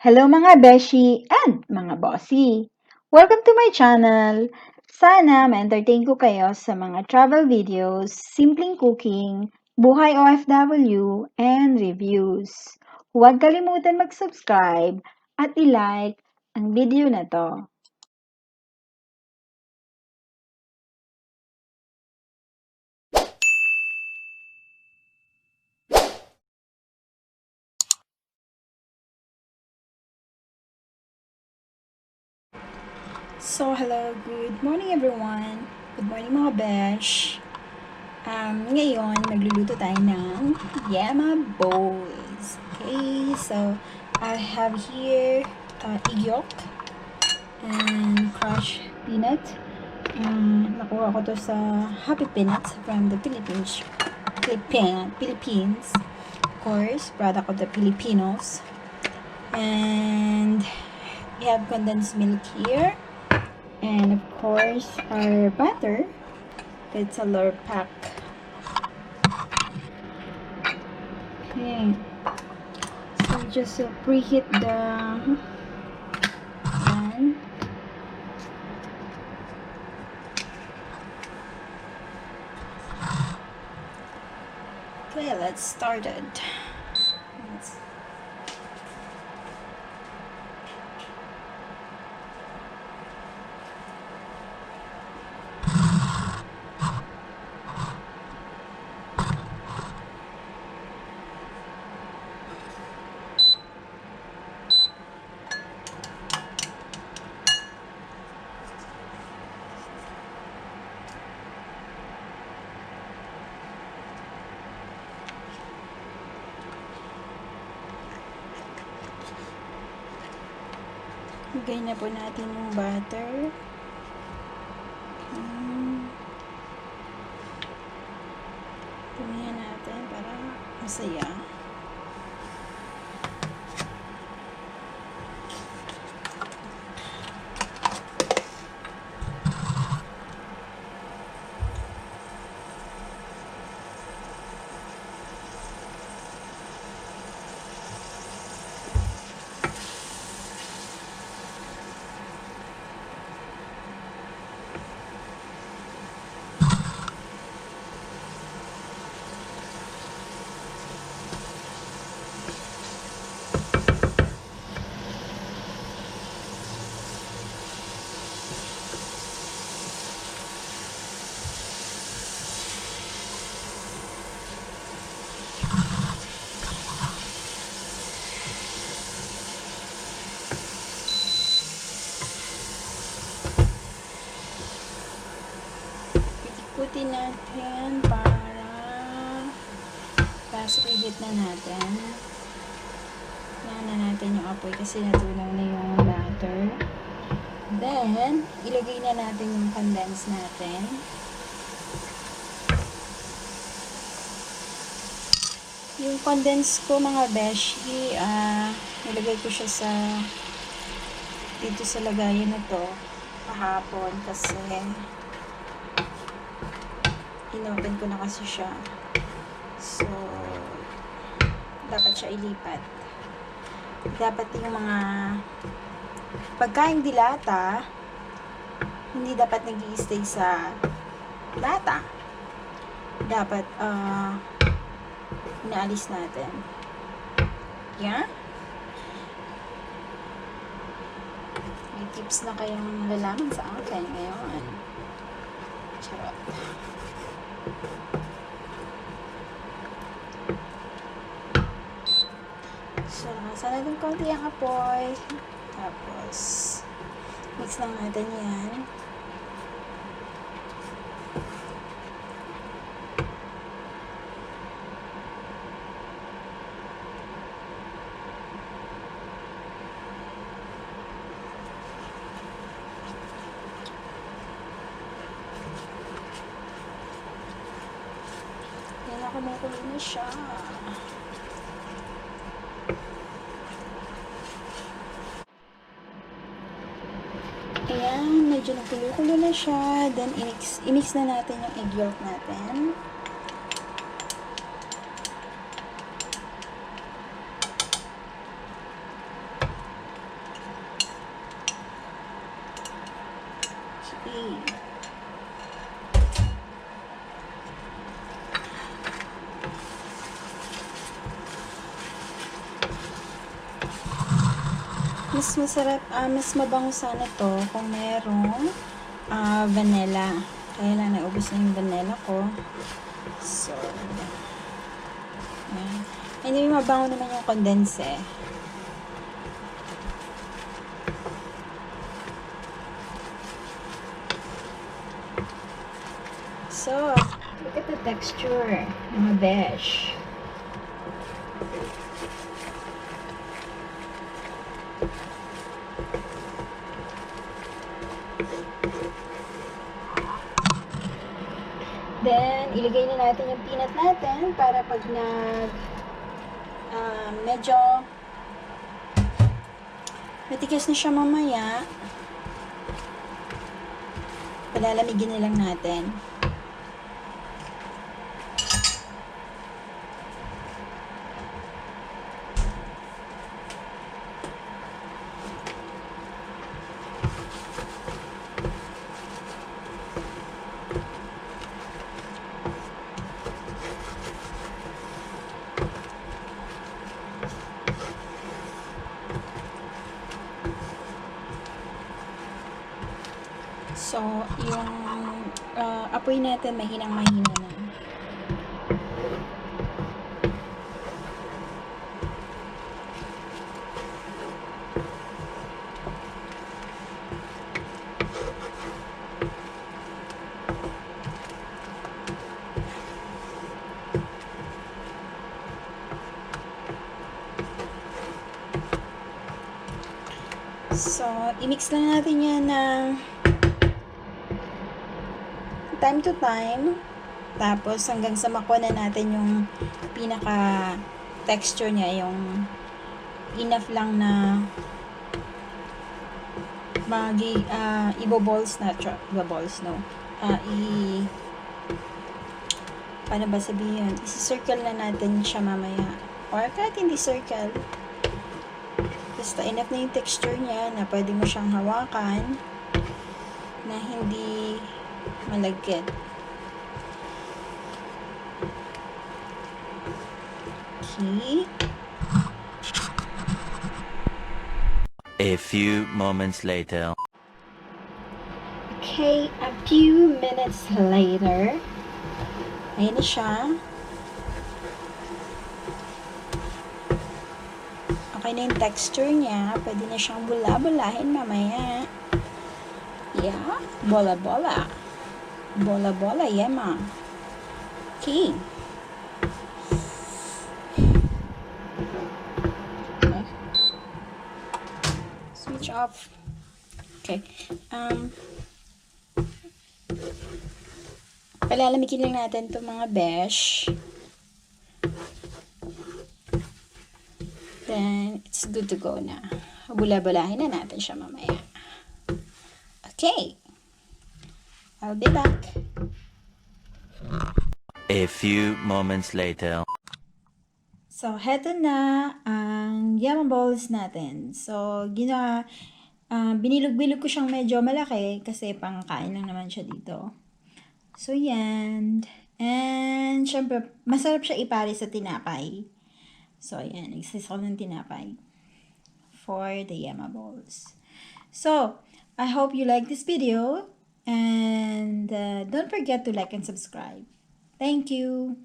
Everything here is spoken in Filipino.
Hello mga beshi and mga bossy! Welcome to my channel! Sana ma-entertain ko kayo sa mga travel videos, simpleng cooking, buhay OFW, and reviews. Huwag kalimutan mag-subscribe at i-like ang video na to. So, hello, good morning everyone! Good morning mga besh! Ngayon, magluluto tayo ng Yema bowls. Okay, so I have here egg yolk and crushed peanut. Nakuha ko to sa Happy Peanuts from the Philippines. Of course, product of the Filipinos. And we have condensed milk here. And of course, our butter. It's a lure pack. Okay. So just preheat the pan. Okay, let's start it. Lagay na po natin yung butter. Tumihan natin para masaya. Ikutin natin para preheat na natin. Yan na natin yung apoy kasi natunaw na yung butter. Then, ilagay na natin yung condensed natin. Yung condensed ko mga beshi, nilagay ko siya dito sa lagayan na to kahapon kasi inopen ko na kasi siya. So, dapat siya ilipat. Dapat yung mga pagkaing dilata, hindi dapat nag-i-stay sa lata. Dapat, inaalis natin. Yeah? May tips na kayong malalaman sa akin ngayon. Charot. So, sana din konti ang apoy. Tapos, mix lang natin yan. Yan na, kumukulo na siya. Ayan, medyo nakulo-kulo na siya. Then, i-mix na natin yung egg yolk natin. Mas masarap, mas mabango sana to kung merong vanilla. Kaya lang naubos na yung vanilla ko. So, yan. Anyway, mabango naman yung condensed eh. So, look at the texture, mga besh. Then, ilagay na natin yung peanut natin para pag medyo matigas na siya mamaya, palalamigin na lang natin. So, yung apoy natin mahinang-mahina na. So, i-mix lang natin yan ng time to time. Tapos, hanggang sa makuha na natin yung pinaka texture niya, yung enough lang na ibo-balls na, ibo-balls, no? Paano ba sabihin? Isi-circle na natin siya mamaya. Or kahit hindi circle. Basta enough na yung texture niya na pwede mo siyang hawakan na hindi malagkit. Okay. A few moments later. Okay, a few minutes later. Ayan na siya. Okay na yung texture niya. Pwede na siyang bula-bulahin mamaya. Yeah, bola-bola. Bola-bola, Yema. Okay. Switch off. Okay. Palalamigin lang natin itong mga besh. Then, it's good to go na. Bula-bulahin na natin siya mamaya. Okay. I'll be back. A few moments later. So, heto na ang Yema balls natin. So, binilog-bilog ko siyang medyo malaki kasi pangkain lang naman siya dito. So, yan. And, syempre, masarap siya ipari sa tinapay. So, ayan. Nagsis ko ng tinapay for the Yema balls. So, I hope you like this video. And don't forget to like and subscribe. Thank you.